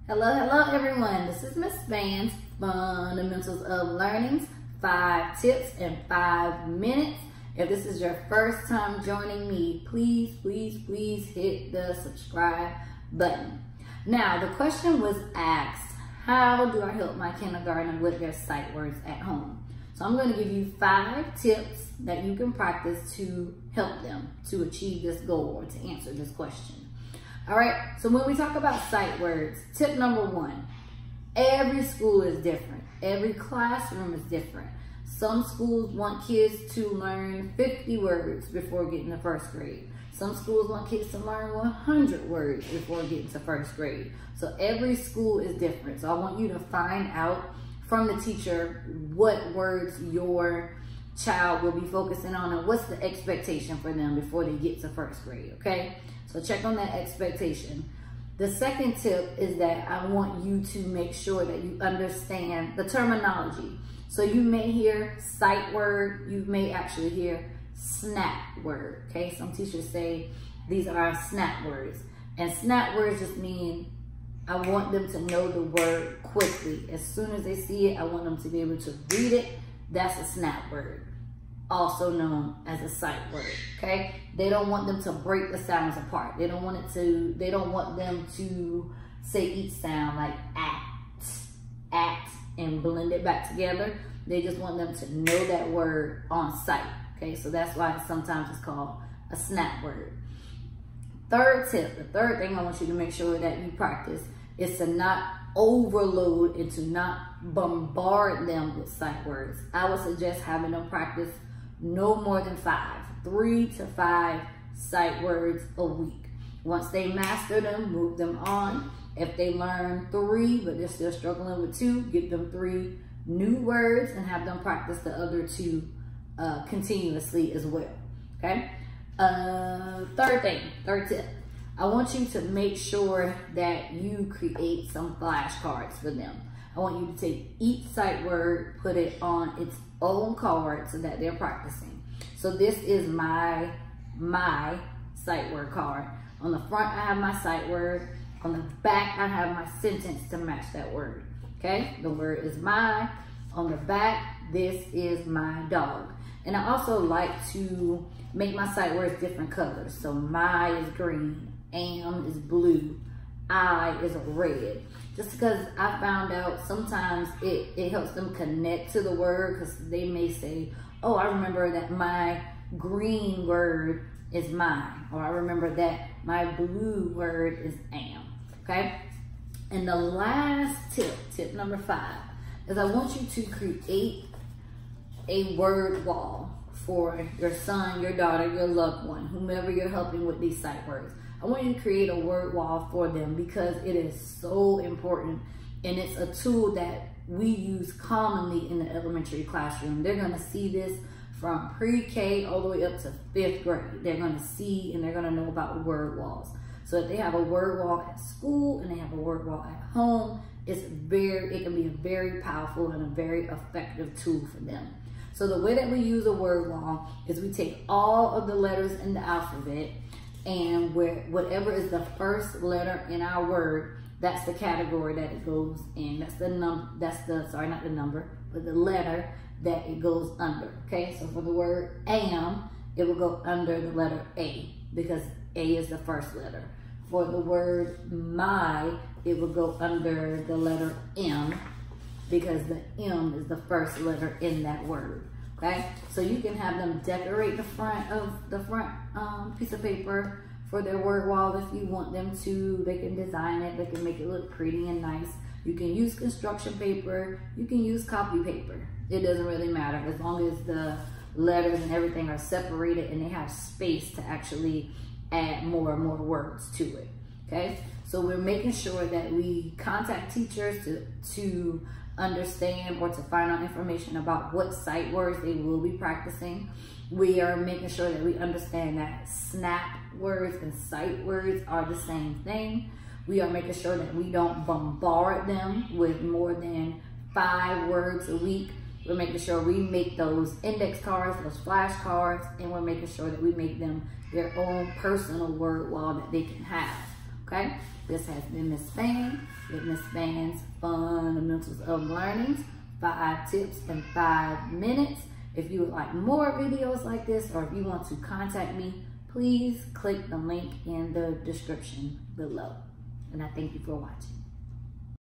Hello everyone. This is Miss Spann's Fundamentals of Learning, 5 tips in 5 minutes. If this is your first time joining me, please hit the subscribe button. Now, the question was asked, how do I help my kindergartner with their sight words at home? So I'm going to give you 5 tips that you can practice to help them to achieve this goal or to answer this question. All right, so when we talk about sight words, tip number 1, every school is different. Every classroom is different. Some schools want kids to learn 50 words before getting to 1st grade. Some schools want kids to learn 100 words before getting to 1st grade. So every school is different. So I want you to find out from the teacher what words your child will be focusing on and what's the expectation for them before they get to 1st grade, okay? So check on that expectation. The second tip is that I want you to make sure that you understand the terminology. So you may hear sight word, you may actually hear snap word, okay? Some teachers say these are our snap words. And snap words just mean I want them to know the word quickly. As soon as they see it, I want them to be able to read it. That's a snap word, also known as a sight word, okay? They don't want them to break the sounds apart. They don't want them to say each sound like at, and blend it back together. They just want them to know that word on sight, okay? So that's why sometimes it's called a snap word. Third tip, the third thing I want you to make sure that you practice is to not overload and to not bombard them with sight words. I would suggest having them practice no more than 3 to 5 sight words a week. Once they master them, move them on. If they learn 3, but they're still struggling with 2, give them 3 new words and have them practice the other 2 continuously as well, okay? Third tip. I want you to make sure that you create some flashcards for them. I want you to take each sight word, put it on its own card so that they're practicing. So this is my sight word card. On the front, I have my sight word. On the back, I have my sentence to match that word. Okay, the word is my. On the back, this is my dog. And I also like to make my sight words different colors. So my is green, am is blue, I is red. Just because I found out sometimes it helps them connect to the word, because they may say, oh, I remember that my green word is mine, or I remember that my blue word is am, okay? And the last tip number 5, is I want you to create a word wall for your son, your daughter, your loved one, whomever you're helping with these sight words. I want you to create a word wall for them because it is so important, and it's a tool that we use commonly in the elementary classroom. They're going to see this from pre-K all the way up to 5th grade. They're going to see and they're going to know about word walls. So if they have a word wall at school and they have a word wall at home, it can be a very powerful and a very effective tool for them. So the way that we use a word wall is we take all of the letters in the alphabet, and whatever is the first letter in our word, that's the category that it goes in. That's the letter that it goes under, okay? So for the word am, it will go under the letter A because A is the first letter. For the word my, it will go under the letter M because the M is the first letter in that word, okay? So you can have them decorate the front piece of paper for their word wall if you want them to. They can design it, they can make it look pretty and nice. You can use construction paper, you can use copy paper. It doesn't really matter as long as the letters and everything are separated and they have space to actually add more and more words to it, okay? So we're making sure that we contact teachers to understand or to find out information about what sight words they will be practicing. We are making sure that we understand that snap words and sight words are the same thing. We are making sure that we don't bombard them with more than 5 words a week. We're making sure we make those index cards, those flashcards, and we're making sure that we make them their own personal word wall that they can have, okay? This has been Miss Spann with Miss Spann's Fundamentals of Learnings, 5 tips in 5 minutes. If you would like more videos like this, or if you want to contact me, please click the link in the description below. And I thank you for watching.